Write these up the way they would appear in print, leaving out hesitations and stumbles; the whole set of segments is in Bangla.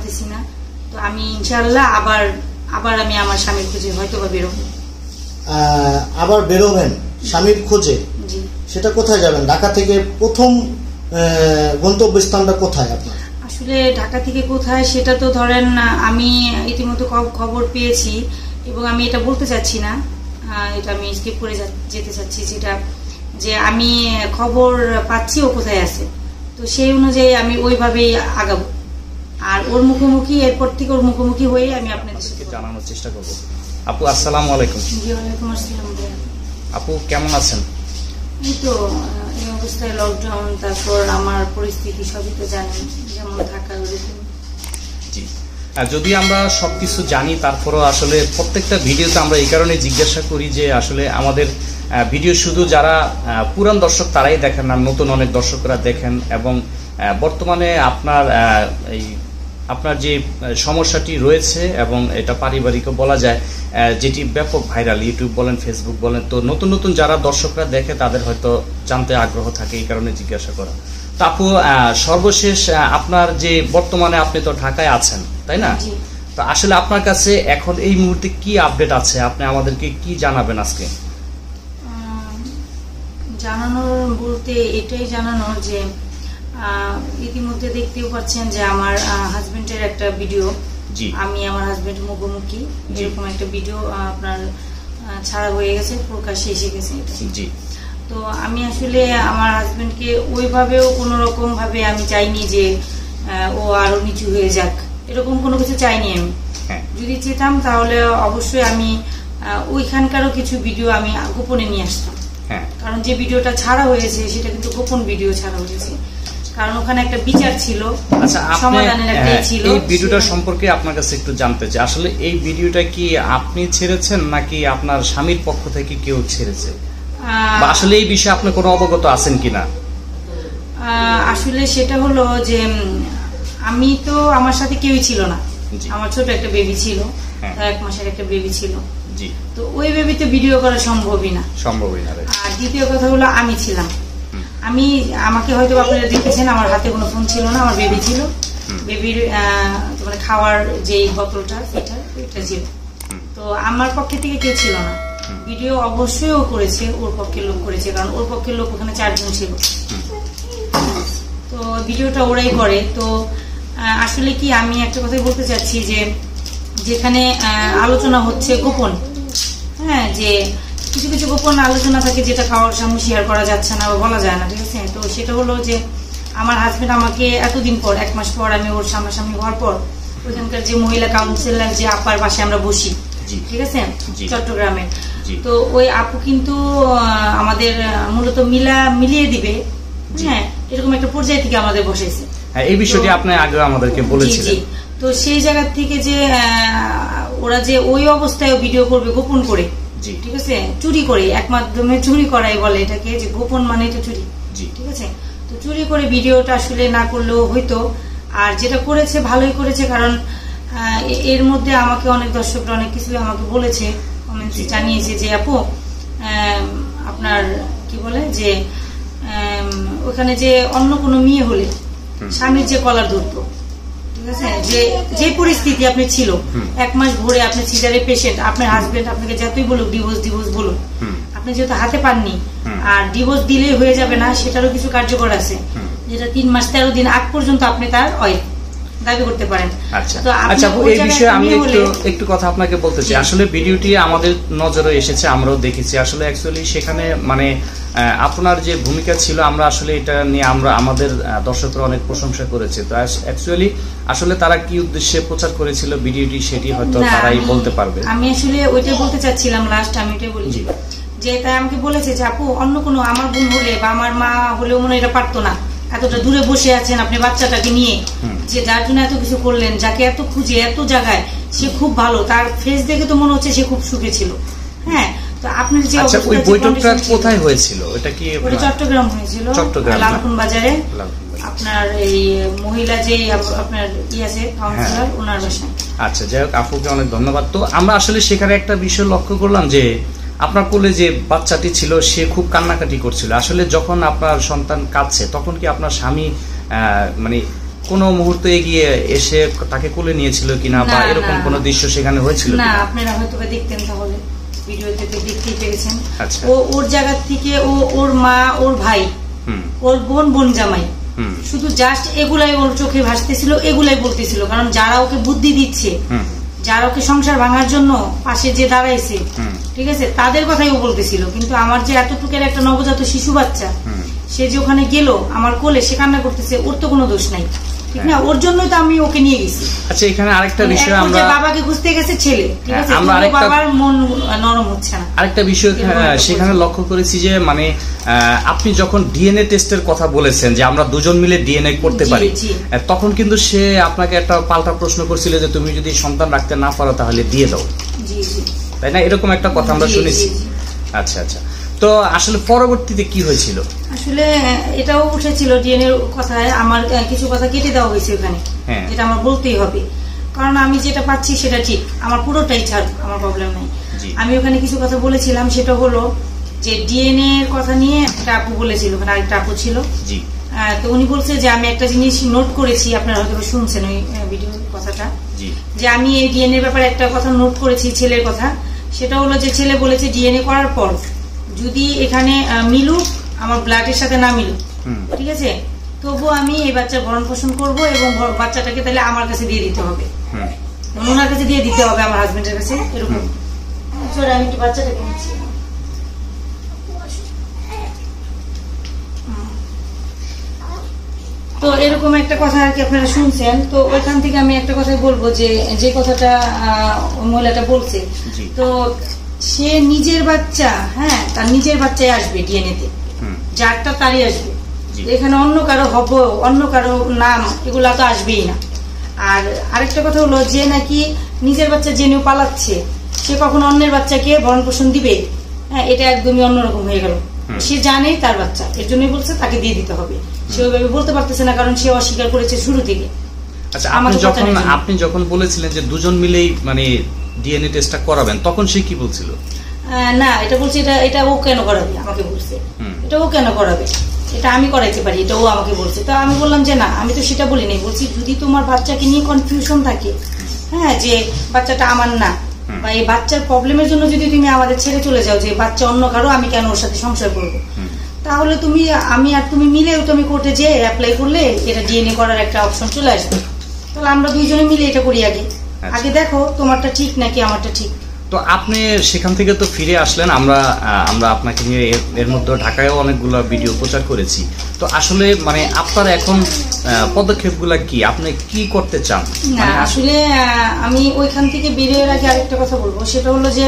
পারতেছি না। তো আমি ইনশাআল্লাহ আবার আমি আমার স্বামীর খোঁজে হয়তো বা বেরোবো। আবার বেরোবেন স্বামীর খোঁজে? জি। সেটা কোথায় যাবেন? ঢাকা থেকে প্রথম গন্তব্যস্থানটা কোথায় আপনার? আসলে ঢাকা থেকে কোথায় সেটা তো ধরেন আমি ইতিমধ্যে খবর পেয়েছি এবং আমি এটা বলতে চাচ্ছি না, এটা আমি স্কিপ করে যেতে চাচ্ছি, যেটা যে আমি খবর পাচ্ছি ও কোথায় আছে, তো সেই অনুযায়ী আমি ওইভাবেই আগাবো। আর ওর মুখোমুখি এরপর থেকে ওর মুখোমুখি হয়ে আমি আপনাদের সাথে জানানোর চেষ্টা করব। আপু আসসালামু আলাইকুম। জি ওয়ালাইকুম আসসালাম। আপু কেমন আছেন? এই তো এই অবস্থায় লকডাউন, তারপর আমার পরিস্থিতি সবই তো জানেন, যেমন থাকার ওরকম। জি, যদি আমরা সবকিছু জানি তারপরও আসলে প্রত্যেকটা ভিডিওতে আমরা এই কারণে জিজ্ঞাসা করি যে আসলে আমাদের ভিডিও শুধু যারা পুরান দর্শক তারাই দেখেন না, নতুন অনেক দর্শকরা দেখেন। এবং বর্তমানে আপনার যে সমস্যাটি রয়েছে এবং এটা পারিবারিকও বলা যায়, যেটি ব্যাপক ভাইরাল, ইউটিউব বলেন ফেসবুক বলেন, তো নতুন নতুন যারা দর্শকরা দেখে তাদের হয়তো জানতে আগ্রহ থাকে, এই কারণে জিজ্ঞাসা করা। তো আপু সর্বশেষ আপনার যে বর্তমানে আপনি তো ঢাকায় আছেন তাই না, তো আসলে আপনার কাছে এখন এই মুহূর্তে কি আপডেট আছে, আপনি আমাদেরকে কি জানাবেন আজকে? জানানোর বলতে এটাই জানানোর যে ইতিমধ্যে দেখতেও পাচ্ছেন যে আমার হাজবেন্ডের একটা ভিডিও, আমি আমার হাজবেন্ডের মুখোমুখি এরকম একটা ভিডিও আপনার ছাড়া হয়ে গেছে, প্রকাশ্যে এসে গেছে। জি। তো আমি আসলে আমার হাজবেন্ডকে ওইভাবেও কোনো রকম ভাবে আমি চাইনি যে ও আরো নিচু হয়ে যাক, এরকম কোনো কিছু চাইনি আমি। যদি চেতাম তাহলে অবশ্যই আমি ওইখানকারও কিছু ভিডিও আমি গোপনে নিয়ে আসতাম, কারণ যে ভিডিওটা ছাড়া হয়েছে সেটা কিন্তু গোপন ভিডিও ছাড়া হয়েছে, কারণ ওখানে একটা বিচার ছিল। আচ্ছা, সমাধানের একটা ছিল। এই ভিডিওটা সম্পর্কে আপনার কাছে একটু জানতে চাই, আসলে এই ভিডিওটা কি আপনি ছেড়েছেন নাকি আপনার স্বামীর পক্ষ থেকে কেউ ছেড়েছে, বা আসলে এই বিষয়ে আপনি কোনো অবগত আছেন কিনা? আসলে সেটা হলো যে আমি তো, আমার সাথে কেউই ছিল না, আমার ছোট একটা বেবি ছিল, 1 মাসের একটা বেবি ছিল। তো ওই বেবিতে ভিডিও করা সম্ভবই না। আর দ্বিতীয় কথা হলো আমি ছিলাম, আমাকে হয়তো আপনারা দেখেছেন, আমার হাতে কোনো ফোন ছিল না, আমার বেবি ছিল, বেবির মানে খাওয়ার যে বোতলটা এটা ছিল, তো আমার পক্ষে থেকে কেউ ছিল না। ভিডিও অবশ্যই ও করেছে, ওর পক্ষের লোক করেছে, কারণ ওর পক্ষের লোক ওখানে 4 জন ছিল, তো ভিডিওটা ওরাই করে। তো আসলে কি আমি একটা কথাই বলতে চাচ্ছি যে যেখানে আলোচনা হচ্ছে গোপন, যে কিছু কিছু গোপন আলোচনা থাকে যেটা খাওয়ার সামনে শেয়ার করা যাচ্ছে না বা বলা যায় না, ঠিক আছে। তো সেটা হলো যে আমার হাজবেন্ড আমাকে এতদিন পর, 1 মাস পর আমি ওর সামনাসামনি হওয়ার পর, ওইখানকার যে মহিলা কাউন্সিলর যে আপার পাশে আমরা বসি, ঠিক আছে, চট্টগ্রামে, তো ওই আপু কিন্তু আমাদের মূলত মিলিয়ে দিবে, এরকম একটা পর্যায় থেকে আমাদের বসেছে। এই বিষয়টি আপনি আগে আমাদেরকে বলেছিলেন। তো সেই জায়গা থেকে যে ওরা যে ওই অবস্থায় ভিডিও করবে গোপন করে, ঠিক আছে, চুরি করে, এক মাধ্যমে চুরি করাই বলে এটাকে, যে গোপন মানে তো চুরি, ঠিক আছে। তো চুরি করে ভিডিওটা আসলে না করলেও হইতো, আর যেটা করেছে ভালোই করেছে, কারণ এর মধ্যে আমাকে অনেক দর্শকরা অনেক কিছু আমাকে বলেছে, কমেন্টস জানিয়েছে যে আপু আপনার কি বলে যে ওখানে যে অন্য কোনো মেয়ে হলে স্বামীর যে কলার ধরতো, ঠিক আছে, যে পরিস্থিতি আপনি ছিল, 1 মাস ভরে আপনি সিজারে পেশেন্ট, আপনার হাজবেন্ড আপনাকে যতই বলুক ডিভোর্স বলুন, আপনি যেহেতু হাতে পাননি, আর ডিভোর্স দিলেই হয়ে যাবে না, সেটারও কিছু কার্যকর আছে, যেটা 3 মাস 13 দিন আগ পর্যন্ত আপনি তার দাবি করতে পারেন। আচ্ছা, এই বিষয়ে আমি একটু কথা আপনাকে বলতে চাই। আসলে ভিডিওটি আমাদের নজরে এসেছে, আমরাও দেখেছি। আসলে অ্যাকচুয়ালি সেখানে মানে আপনার যে ভূমিকা ছিল, আমরা আসলে এটা নিয়ে আমাদের দর্শকরা অনেক প্রশংসা করেছে। তো অ্যাকচুয়ালি আসলে তারা কি উদ্দেশ্যে প্রচার করেছিল ভিডিওটি, সেটি হয়তো তারাই বলতে পারবে। আমি আসলে ওইটাই বলতে চাচ্ছিলাম, লাস্ট আমি ওইটাই বলি যে তাই আমাকে বলেছে যে আপু অন্য কোনো আমার বোন হলে বা আমার মা হলেও মনে এটা পারতো না, এতটা দূরে বসে আছেন আপনি বাচ্চাটাকে নিয়ে, যে যার জন্য এত কিছু করলেন, যাকে এত খুঁজে এত জায়গায়, সে খুব ভালো, তার ফেস দেখে তো মনে হচ্ছে সে খুব সুখে ছিল। তো আপনার যে ওই বৈঠকটা কোথায় হয়েছিল? এটা কি চট্টগ্রাম হয়েছিল, লালকুন বাজারে, আপনার এই মহিলা যে আপনার আছে কাউন্সিলর, ওনার বাসায়। আচ্ছা, যাই হোক, আপুকে অনেক ধন্যবাদ। তো আমরা আসলে সেখানে একটা বিষয় লক্ষ্য করলাম যে আপনার কোলে যে বাচ্চাটি ছিল সে খুব কান্নাকাটি করছিল। আসলে যখন আপনার সন্তান কাঁদছে তখন কি আপনার স্বামী মানে কোনো মুহূর্তে এগিয়ে এসে তাকে কোলে নিয়েছিল কিনা বা এরকম কোনো দৃশ্য সেখানে হয়েছিল না? আপনারা হয়তো দেখতেন, তাহলে ভিডিওতে দেখতেই পেরেছেন। আচ্ছা। ওর জায়গা থেকে ওর মা, ওর ভাই, ওর বোন জামাই, শুধু জাস্ট এগুলাই ওর চোখে ভাসতেছিল, এগুলাই বলতেছিল। কারণ যারা ওকে বুদ্ধি দিচ্ছে, যারা ওকে সংসার ভাঙার জন্য পাশে যে দাঁড়াইছে, ঠিক আছে, তাদের কথাই ও বলতেছিল। কিন্তু আমার যে এতটুকের একটা নবজাত শিশু বাচ্চা, সে যে ওখানে গেল আমার কোলে, সে কান্না করতেছে, ওর তো কোনো দোষ নাই, ঠিক না? ওর জন্যই তো আমি ওকে নিয়ে গেছি। আচ্ছা, এখানে আরেকটা বিষয়, আমরা বাবাকে খুঁজতে গেছে ছেলে, ঠিক আছে, আমরা বাবার মন নরম হচ্ছে না। আরেকটা বিষয় সেখানে লক্ষ্য করেছি যে মানে আপনি যখন ডিএনএ টেস্টের কথা বলেছেন যে আমরা দুজন মিলে ডিএনএ করতে পারি, তখন কিন্তু সে আপনাকে একটা পাল্টা প্রশ্ন করছিল যে তুমি যদি সন্তান রাখতে না পারো তাহলে দিয়ে দাও, তাই না? এরকম একটা কথা আমরা শুনেছি। আচ্ছা আচ্ছা, তো আসলে পরবর্তীতে কি হয়েছিল? আসলে এটাও উঠেছিল ডিএনএ কথায়, আমার কিছু কথা কেটে দেওয়া হয়েছে ওখানে, যেটা আমার বলতেই হবে। কারণ আমি যেটা পাচ্ছি সেটা ঠিক, আমার পুরোটাই ছাড়, আমার প্রবলেম নাই। আমি ওখানে কিছু কথা বলেছিলাম, সেটা হলো যে ডিএনএ এর কথা নিয়ে একটা আপু বলেছিল, ওখানে আরেকটা আপু ছিল, তো উনি বলছে যে আমি একটা জিনিস নোট করেছি, আপনারা হয়তো শুনছেন ওই ভিডিওর কথাটা, যে আমি এই ডিএনএ এর ব্যাপারে একটা কথা নোট করেছি ছেলের কথা। সেটা হলো যে ছেলে বলেছে ডিএনএ করার পর যদি এখানে মিলুক, আমার ব্লাডের সাথে না মিলুক, ঠিক আছে, তবু আমি এই বাচ্চার ভরণ পোষণ করবো এবং বাচ্চাটাকে তাহলে আমার কাছে দিয়ে দিতে হবে, ওনার কাছে দিয়ে দিতে হবে, আমার হাজবেন্ডের কাছে, এরকম। আমি একটু বাচ্চাটাকে নিচ্ছি। তো এরকম একটা কথা আর কি আপনারা শুনছেন। তো ওইখান থেকে আমি একটা কথাই বলবো, যে কথাটা মহিলাটা বলছে, তো সে নিজের বাচ্চা, হ্যাঁ, তার নিজের বাচ্চাই আসবে ডিএনএ তে, যারটা তারই আসবে, এখানে অন্য কারো হবে, অন্য কারো নাম, এগুলা তো আসবেই না। আর আরেকটা কথা হলো, যে নাকি নিজের বাচ্চা জেনেও পালাচ্ছে, সে কখন অন্যের বাচ্চাকে ভরণ পোষণ দিবে? হ্যাঁ, এটা একদমই অন্যরকম হয়ে গেল। সে জানে তার বাচ্চা, এর জন্যই বলছে তাকে দিয়ে দিতে হবে। সে ওইভাবে বলতে পারতেছে না, কারণ সে অস্বীকার করেছে শুরু থেকে। আচ্ছা, আপনি যখন বলেছিলেন যে দুজন মিলেই মানে ডিএনএ টেস্টটা করাবেন, তখন সে কি বলছিল? না, এটা বলছে এটা ও কেন করাবে, আমাকে বলছে এটা ও কেন করাবে, এটা আমি করাইতে পারি, এটা ও আমাকে বলছে। তো আমি বললাম যে না, আমি তো সেটা বলিনি, বলছি যদি তোমার বাচ্চাকে নিয়ে কনফিউশন থাকে, হ্যাঁ, যে বাচ্চাটা আমার না, বা এই বাচ্চার প্রবলেমের জন্য যদি তুমি আমাদের ছেড়ে চলে যাও, যে বাচ্চা অন্য কারো, আমি কেন ওর সাথে সংসার করবো, তাহলে আমি আর তুমি মিলেও তুমি কোর্টে যে অ্যাপ্লাই করলে এটা ডিএনএ করার একটা অপশন চলে আসবে। তাহলে আমরা দুইজনে মিলে এটা করি, আগে দেখো তোমারটা ঠিক নাকি আমারটা ঠিক। তো আপনি সেখান থেকে তো ফিরে আসলেন, আমরা আপনাকে নিয়ে এর মধ্যে ঢাকায়ও অনেকগুলো ভিডিও প্রচার করেছি। তো আসলে মানে আপনার এখন পদক্ষেপগুলো কি, আপনি কি করতে চান? না, আসলে আমি ওইখান থেকে বেরিয়ে আগে আরেকটা কথা বলবো, সেটা হলো যে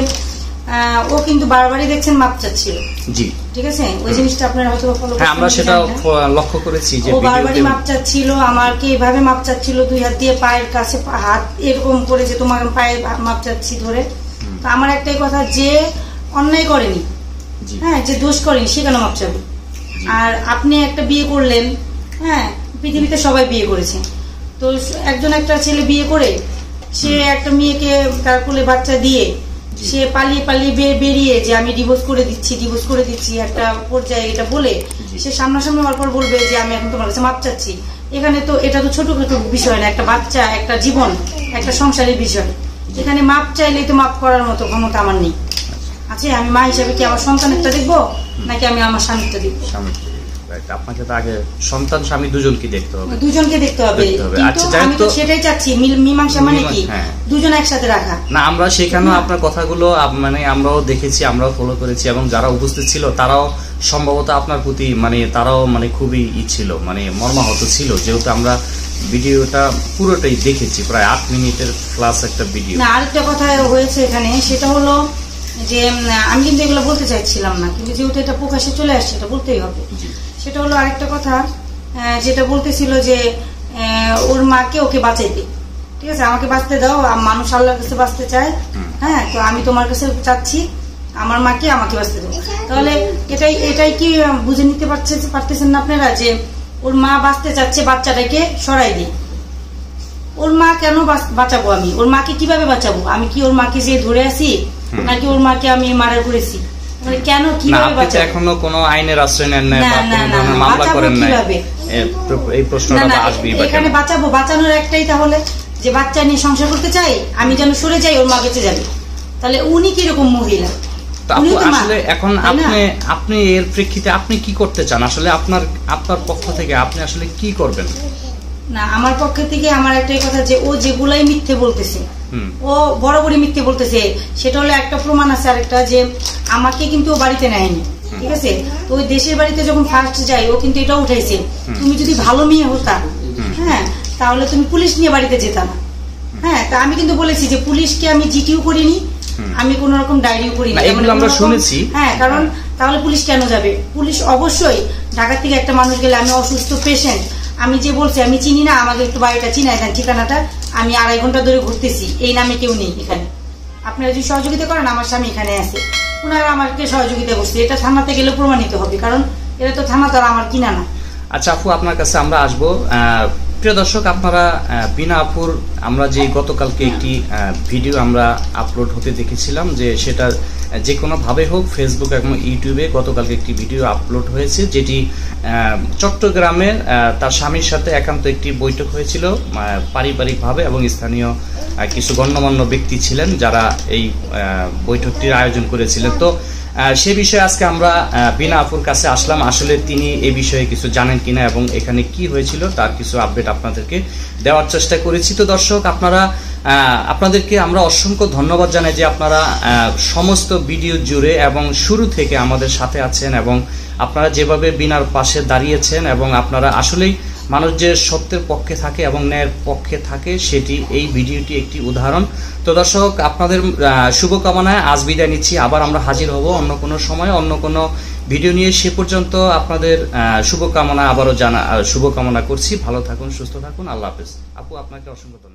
ও কিন্তু বারবারই দেখছেন মাপ চাচ্ছিল, জি, ঠিক আছে, ওই জিনিসটা আপনারা হয়তো ফলো করেছেন, আমরা সেটা লক্ষ্য করেছি যে ও বারবারই মাপ চাচ্ছিল, আমাকে এভাবে মাপ চাচ্ছিল, দুই হাত দিয়ে পায়ের কাছে হাত এরকম করে, যে তোমার পায়ে মাপ চাচ্ছি ধরে। তো আমার একটাই কথা, যে অন্যায় করেনি, হ্যাঁ, যে দোষ করেনি, সে কেন মাপ চাবে? আর আপনি একটা বিয়ে করলেন, হ্যাঁ, পৃথিবীতে সবাই বিয়ে করেছে, তো একজন একটা ছেলে বিয়ে করে সে একটা মেয়েকে তার কোলে বাচ্চা দিয়ে সে পালিয়ে বেরিয়ে যে আমি ডিভোর্স করে দিচ্ছি একটা পর্যায়ে এটা বলে সে সামনাসামনি হওয়ার পর বলবে যে আমি এখন তোমার কাছে মাপ চাচ্ছি। এখানে তো এটা তো ছোটখাটো বিষয় না, একটা বাচ্চা, একটা জীবন, একটা সংসারের বিষয়। এখানে মাপ চাইলেই তো মাপ করার মতো ক্ষমতা আমার নেই। আচ্ছা, আমি মা হিসাবে কি আমার সন্তানেরটা দেখবো নাকি আমি আমার স্বামীরটা দেখবো? আপনাকে তো আগে সন্তান স্বামী দুজনকে দেখতে হবে, কিন্তু আমি তো সেটাই চাচ্ছি, মীমাংসা মানে কি দুজন একসাথে রাখা না। আমরা সেখানেও আপনার কথাগুলো মানে আমরাও দেখেছি, আমরাও ফলো করেছি, এবং যারা উপস্থিত ছিল তারাও সম্ভবত আপনার প্রতি মানে তারাও মানে খুবই ছিল, মানে মর্মাহত ছিল, যেহেতু আমরা ভিডিওটা পুরোটাই দেখেছি, প্রায় 8 মিনিটের প্লাস একটা ভিডিও। না, আরেকটা কথা হয়েছে এখানে, সেটা হলো যে আমি কিন্তু এগুলো বলতে চাইছিলাম না, কিন্তু যেহেতু এটা প্রকাশে চলে আসছে এটা বলতেই হবে। সেটা হলো আরেকটা কথা, যেটা বলতেছিল যে ওর মাকে ওকে বাঁচাইতে, ঠিক আছে, আমাকে বাঁচতে দাও, মানুষ আল্লাহর কাছে বাঁচতে চায়, হ্যাঁ, তো আমি তোমার কাছে চাচ্ছি আমার মাকে আমাকে বাঁচতে দাও। তাহলে এটাই কি বুঝে নিতে পারতেছেন না আপনারা, যে ওর মা বাঁচতে চাচ্ছে, বাচ্চাটাকে সরাই দিই। ওর মা কেন বাঁচাবো? আমি ওর মাকে কিভাবে বাঁচাবো? আমি কি ওর মাকে যে ধরে আছি নাকি ওর মাকে আমি মার্ডার করেছি? মানে কেন না কিভাবে আপনি তো বাঁচাবো? এখনো কোনো আইনের আশ্রয় নেন নাই না, বা না, কোনো না, ধরনের না, মামলা বাঁচাবো করেন নাই, কিভাবে? এই না প্রশ্নটা না, আসবেই বা এখানে কেন? বাঁচানোর একটাই তাহলে যে বাচ্চা নিয়ে সংসার করতে চাই, আমি যেন সরে যাই, ওর মা বেঁচে যাবে। তাহলে উনি কিরকম মহিলা? তো উনি আপু তো মা, আসলে এখন তাই না? আপনি এর প্রেক্ষিতে আপনি কি করতে চান আসলে? আপনার পক্ষ থেকে আপনি আসলে কি করবেন? না, আমার পক্ষ থেকে আমার একটাই কথা যে ও যেগুলাই মিথ্যে বলতেছে, ও বরাবরই মিথ্যে বলতেছে। সেটা হলো একটা প্রমাণ আছে, আরেকটা যে আমাকে কিন্তু ও বাড়িতে নেয়নি, ঠিক আছে? তো ওই দেশের বাড়িতে যখন ফার্স্ট যাই, ও কিন্তু এটা উঠাইছে, তুমি যদি ভালো মেয়ে হতা, হ্যাঁ, তাহলে তুমি পুলিশ নিয়ে বাড়িতে যেতা না। হ্যাঁ, তা আমি কিন্তু বলেছি যে পুলিশকে আমি জিটিও করিনি, আমি কোন রকম ডায়েরিও করিনি। এগুলো আমরা শুনেছি। হ্যাঁ, কারণ তাহলে পুলিশ কেন যাবে? পুলিশ অবশ্যই, ঢাকা থেকে একটা মানুষ গেলে, আমি অসুস্থ পেশেন্ট, আমি যে বলছি আমি চিনি না, আমাকে একটু বাড়িটা চিনাই দেন, ঠিকানাটা, আমি 2.5 ঘন্টা ধরে ঘুরতেছি, এই নামে কেউ নেই এখানে। আপনারা যদি সহযোগিতা করেন, আমার স্বামী এখানে আছে, ওনারা আমাকে সহযোগিতা করছে, এটা থানাতে গেলে প্রমাণিত হবে, কারণ এটা তো থানা তো আর আমার কিনা না। আচ্ছা আপু, আপনার কাছে আমরা আসবো। প্রিয় দর্শক, আপনারা বিনা আপুর আমরা যে গতকালকে একটি ভিডিও আমরা আপলোড হতে দেখেছিলাম, যে সেটা যে কোনোভাবে হোক ফেসবুক এবং ইউটিউবে গতকালকে একটি ভিডিও আপলোড হয়েছে, যেটি চট্টগ্রামের তার স্বামীর সাথে একান্ত একটি বৈঠক হয়েছিল পারিবারিকভাবে, এবং স্থানীয় কিছু গণ্যমান্য ব্যক্তি ছিলেন যারা এই বৈঠকটির আয়োজন করেছিলেন। তো সে বিষয়ে আজকে আমরা বিনা আপুর কাছে আসলাম, আসলে তিনি এই বিষয়ে কিছু জানেন কিনা এবং এখানে কি হয়েছিল তার কিছু আপডেট আপনাদেরকে দেওয়ার চেষ্টা করেছি। তো দর্শক, আপনাদেরকে আমরা অসংখ্য ধন্যবাদ জানাই যে আপনারা সমস্ত ভিডিও জুড়ে এবং শুরু থেকে আমাদের সাথে আছেন, এবং আপনারা যেভাবে বিনার পাশে দাঁড়িয়েছেন, এবং আপনারা আসলেই মানুষ যে সত্যের পক্ষে থাকে এবং ন্যায়ের পক্ষে থাকে, সেটি এই ভিডিওটি একটি উদাহরণ। তো দর্শক, আপনাদের শুভকামনায় আজ বিদায় নিচ্ছি। আবার আমরা হাজির হব অন্য কোনো সময় অন্য কোনো ভিডিও নিয়ে। সে পর্যন্ত আপনাদের শুভকামনা আবারও শুভকামনা করছি। ভালো থাকুন, সুস্থ থাকুন, আল্লাহ হাফেজ। আপু, আপনাকে অসংখ্য ধন্যবাদ।